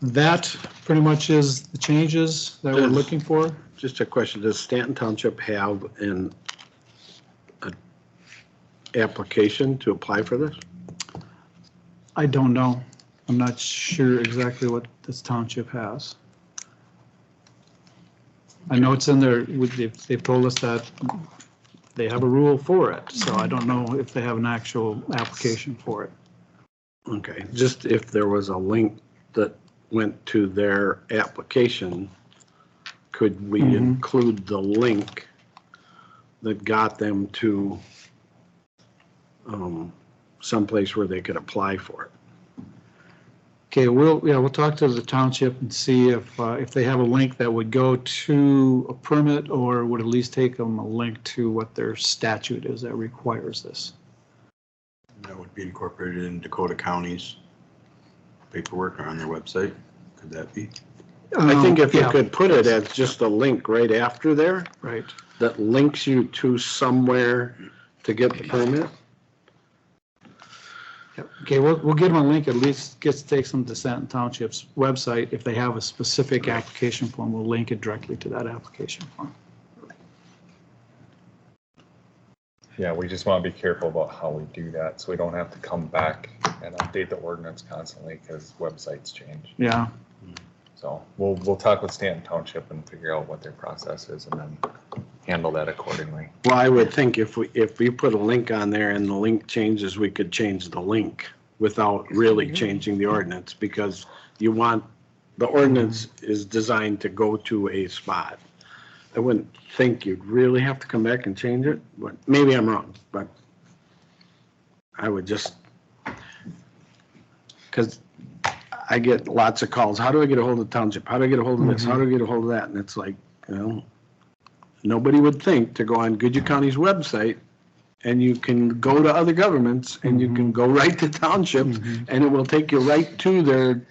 that pretty much is the changes that we're looking for. Just a question, does Stanton Township have an application to apply for this? I don't know. I'm not sure exactly what this township has. I know it's in there, they've told us that they have a rule for it, so I don't know if they have an actual application for it. Okay, just if there was a link that went to their application, could we include the link that got them to someplace where they could apply for it? Okay, we'll talk to the township and see if they have a link that would go to a permit, or would at least take them a link to what their statute is that requires this. That would be incorporated in Dakota County's paperwork or on their website. Could that be? I think if you Yeah. could put it as just a link right after there, Right. that links you to somewhere to get the permit. Yep. Okay, we'll give them a link, at least takes them to Stanton Township's website. If they have a specific application form, we'll link it directly to that application form. Yeah, we just want to be careful about how we do that, so we don't have to come back and update the ordinance constantly because websites change. Yeah. So we'll talk with Stanton Township and figure out what their process is and then handle that accordingly. Well, I would think if we put a link on there and the link changes, we could change the link without really changing the ordinance, because the ordinance is designed to go to a spot. I wouldn't think you'd really have to come back and change it, but maybe I'm wrong, but I would just, because I get lots of calls. How do I get a hold of the township? How do I get a hold of this? How do I get a hold of that? And it's like, nobody would think to go on Goodhue County's website and you can go to other governments and you can go right to townships and it will take you right to their,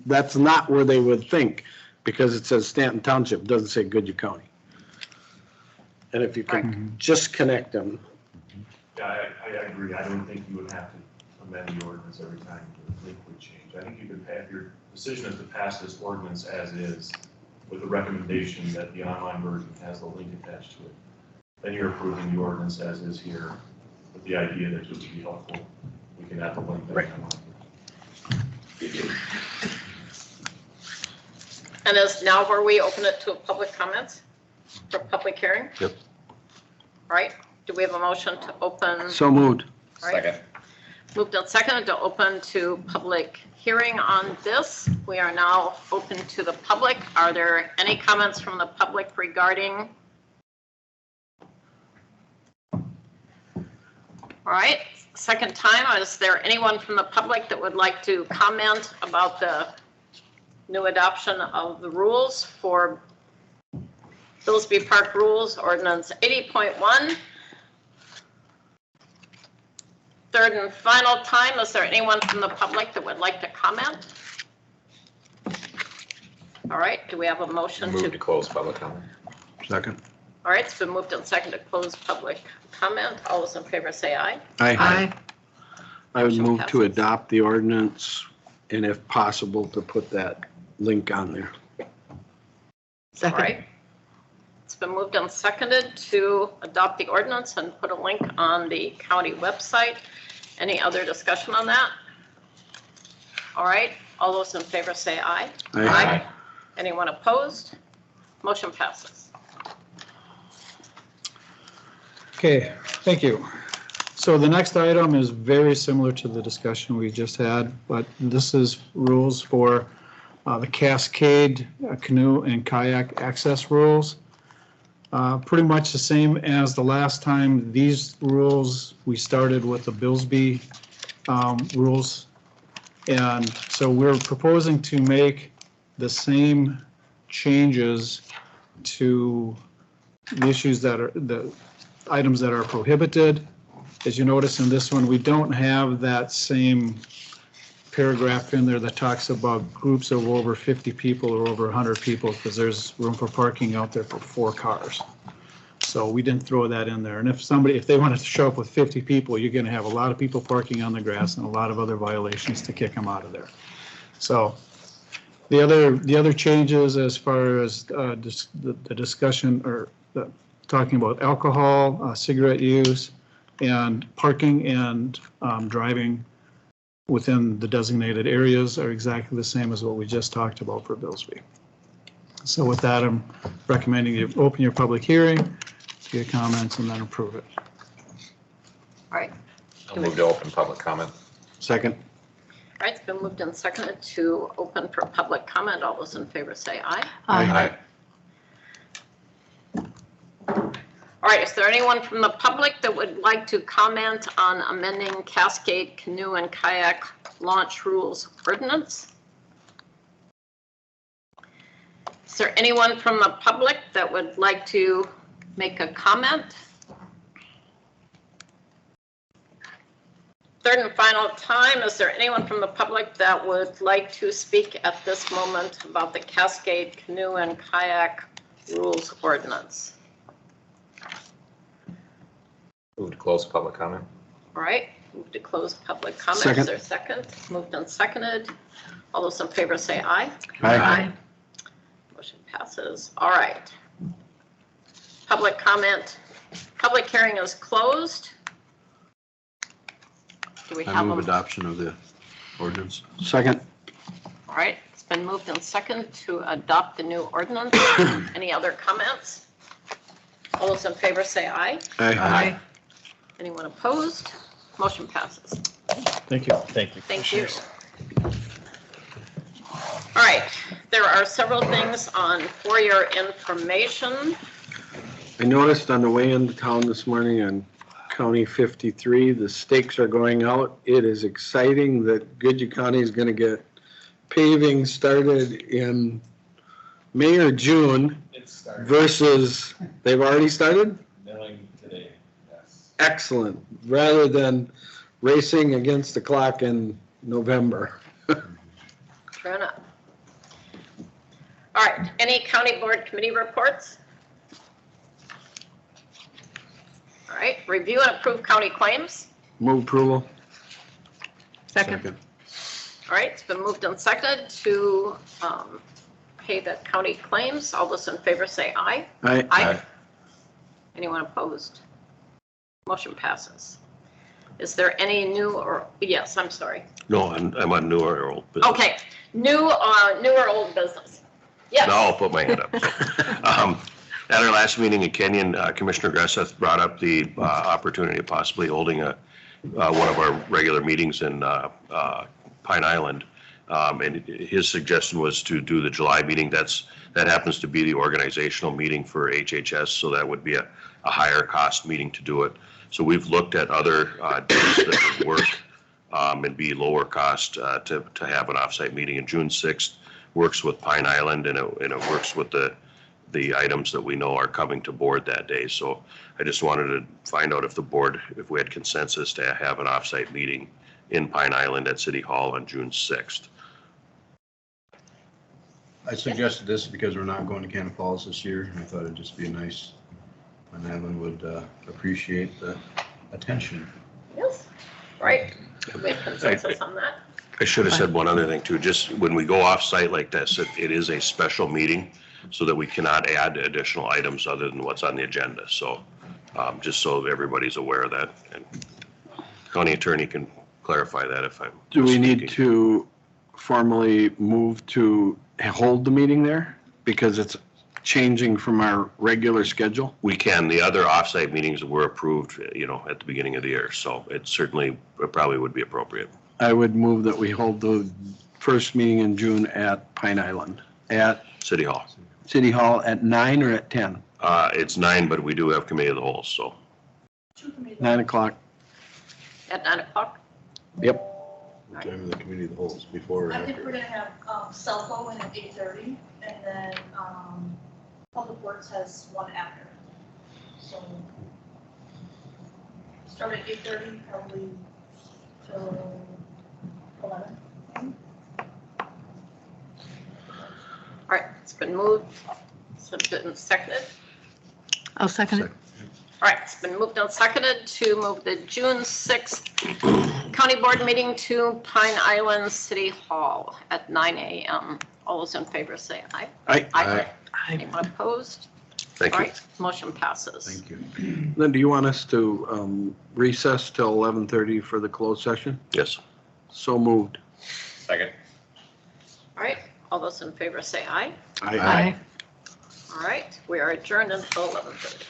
that's not where they would think, because it says Stanton Township, it doesn't say Goodhue County. And if you can just connect them. Yeah, I agree. I don't think you would have to amend the ordinance every time the link would change. I think you could have, your decision is to pass this ordinance as is, with the recommendation that the online version has the link attached to it. Then you're approving the ordinance as is here, with the idea that just to be helpful, we can add the link. Right. And is now where we open it to public comments for public hearing? Yep. All right, do we have a motion to open? So moved. All right. Second. Moved and seconded to open to public hearing on this. We are now open to the public. Are there any comments from the public regarding? All right, second time, is there anyone from the public that would like to comment about the new adoption of the rules for Billsby Park Rules Ordinance 80.1? Third and final time, is there anyone from the public that would like to comment? All right, do we have a motion Move to to? close public comment. Second. All right, it's been moved and seconded to close public comment. All those in favor say aye. Aye. I would Motion move to passes. adopt the ordinance and if possible, to put that link on there. All Second. right. It's been moved and seconded to adopt the ordinance and put a link on the county website. Any other discussion on that? All right, all those in favor say aye. Aye. Anyone opposed? Motion passes. Okay, thank you. So the next item is very similar to the discussion we just had, but this is rules for the Cascade canoe and kayak access rules. Pretty much the same as the last time. These rules, we started with the Billsby rules. And so we're proposing to make the same changes to the issues that are, the items that are prohibited. As you notice in this one, we don't have that same paragraph in there that talks about groups of over 50 people or over 100 people, because there's room for parking out there for 4 cars. So we didn't throw that in there. And if they wanted to show up with 50 people, you're going to have a lot of people parking on the grass and a lot of other violations to kick them out of there. So the other changes as far as the discussion or talking about alcohol, cigarette use, and parking and driving within the designated areas are exactly the same as what we just talked about for Billsby. So with that, I'm recommending you open your public hearing, get comments, and then approve it. All right. I'll move to open public comment. Second. All right, it's been moved and seconded to open for public comment. All those in favor say aye. Aye. All right, is there anyone from the public that would like to comment on amending Cascade Canoe and Kayak Launch Rules Ordinance? Is there anyone from the public that would like to make a comment? Third and final time, is there anyone from the public that would like to speak at this moment about the Cascade Canoe and Kayak Rules Ordinance? Move to close public comment. All right, move to close public comment. Second. Is there a second? Moved and seconded. All those in favor say aye. Aye. Motion passes. All right. Public comment. Public hearing is closed. Do we I have move them? adoption of the ordinance. Second. All right, it's been moved and seconded to adopt the new ordinance. Any other comments? All those in favor say aye. Aye. Anyone opposed? Motion passes. Thank you. Thank you. All right, there are several things for your information. I noticed on the way into town this morning on County 53, the stakes are going out. It is exciting that Goodyear County is going to get paving started in May or June versus, they've already started? Milling today, yes. Excellent, rather than racing against the clock in November. True enough. All right, any county board committee reports? All right, review and approve county claims. Move approval. Second. All right, it's been moved and seconded to pay the county claims. All those in favor say aye. Aye. Anyone opposed? Motion passes. Is there any new or, yes, I'm sorry. No, I'm on new or old business. Okay, new or old business? Yes. Now I'll put my hand up. At our last meeting in Kenyon, Commissioner Gresseth brought up the opportunity of possibly holding one of our regular meetings in Pine Island. And his suggestion was to do the July meeting. That happens to be the organizational meeting for HHS, so that would be a higher cost meeting to do it. So we've looked at other days that would work and be lower cost to have an offsite meeting. And June 6th works with Pine Island, and it works with the items that we know are coming to board that day. So I just wanted to find out if the board, if we had consensus to have an offsite meeting in Pine Island at City Hall on June 6th. I suggested this because we're not going to Cannon Falls this year. I thought it'd just be a nice Pine Island would appreciate the attention. Yes, right. We have consensus on that. I should have said one other thing too, just when we go off-site like this, it is a special meeting so that we cannot add additional items other than what's on the agenda. So just so everybody's aware of that. And county attorney can clarify that if I'm. Do we need speaking. to formally move to hold the meeting there? Because it's changing from our regular schedule? We can. The other off-site meetings were approved, at the beginning of the year. So it probably would be appropriate. I would move that we hold the first meeting in June at Pine Island, at City Hall. City Hall at 9 or at 10? It's 9, but we do have committee of the whole, so. 9 o'clock. At 9 o'clock? Yep. What time of the committee of the whole is before or I think after? we're gonna have cell phone at 8:30, and then Public Works has one after. So start at 8:30, probably till 11. All right, it's been moved. It's been seconded. I'll second it. All right, it's been moved and seconded to move the June 6th county board meeting to Pine Island City Hall at 9 a.m. All those in favor say aye. Aye. Aye. Anyone opposed? Thank All you. right, motion passes. Thank you. Then do you want us to recess till 11:30 for the closed session? Yes. So moved. Second. All right, all those in favor say aye. Aye. All right, we are adjourned until 11:30.